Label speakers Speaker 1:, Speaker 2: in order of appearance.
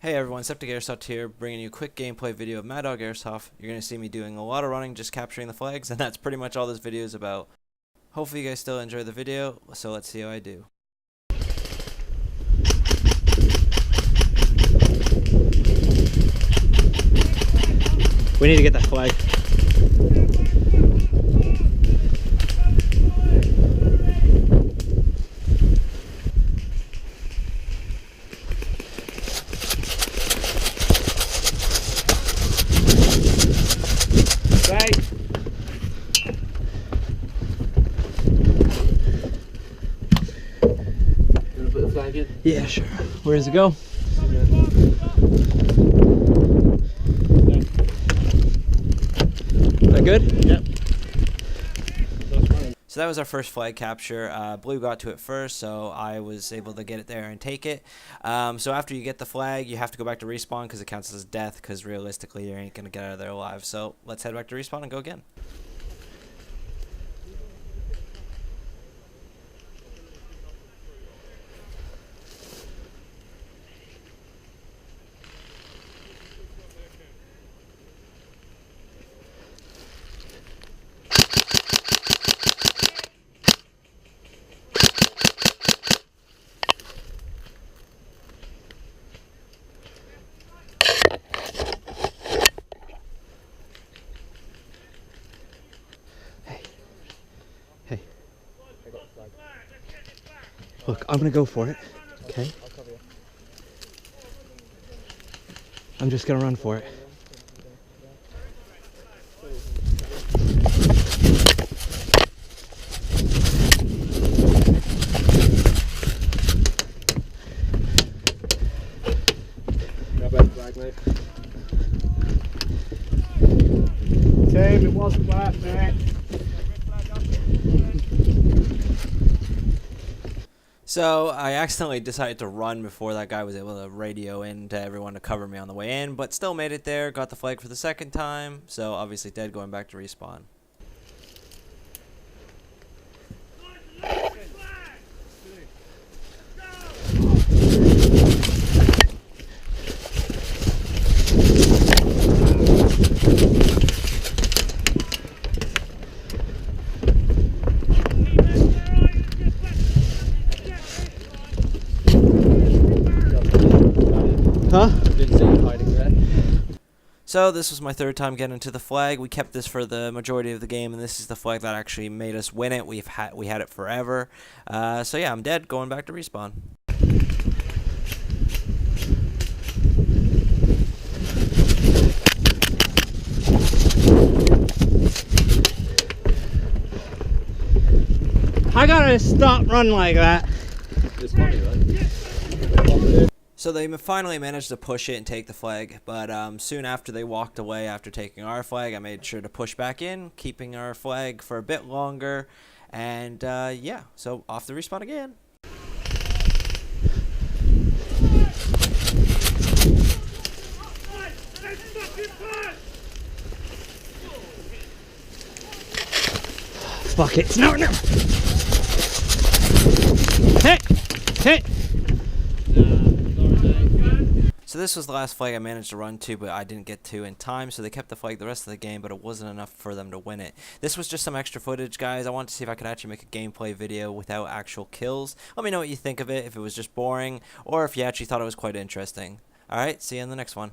Speaker 1: Hey everyone, MadDog Airsoft here, bringing you a quick gameplay video of MadDog Airsoft. You're going to see me doing a lot of running, just capturing the flags, and that's pretty much all this video is about. Hopefully you guys still enjoy the video, so let's see how I do.
Speaker 2: We need to get that flag. Right.
Speaker 3: You want to put the flag in?
Speaker 2: Yeah, sure. Where does it go? Is that good?
Speaker 3: Yep.
Speaker 1: So that was our first flag capture. Blue got to it first, so I was able to get it there and take it. So after you get the flag, you have to go back to respawn because it counts as death, because realistically you ain't going to get out of there alive. So let's head back to respawn and go again.
Speaker 2: Hey. Look, I'm gonna go for it. Okay. I'm just gonna run for it.
Speaker 3: Grab that flag, mate. Team, it wasn't black, mate.
Speaker 1: So I accidentally decided to run before that guy was able to radio in to everyone to cover me on the way in, but still made it there, got the flag for the second time, so obviously dead, going back to respawn.
Speaker 2: Huh?
Speaker 3: Didn't see you hiding there.
Speaker 1: So this was my third time getting to the flag. We kept this for the majority of the game, and this is the flag that actually made us win it. We had it forever. So yeah, I'm dead, going back to respawn.
Speaker 2: I gotta stop running like that.
Speaker 3: It's funny, right?
Speaker 1: So they finally managed to push it and take the flag, but soon after they walked away after taking our flag, I made sure to push back in, keeping our flag for a bit longer, and yeah, so off the respawn again.
Speaker 2: Fuck it. No. Hey! Hey!
Speaker 1: So this was the last flag I managed to run to, but I didn't get to in time, so they kept the flag the rest of the game, but it wasn't enough for them to win it. This was just some extra footage, guys. I wanted to see if I could actually make a gameplay video without actual kills. Let me know what you think of it, if it was just boring, or if you actually thought it was quite interesting. Alright, see you in the next one.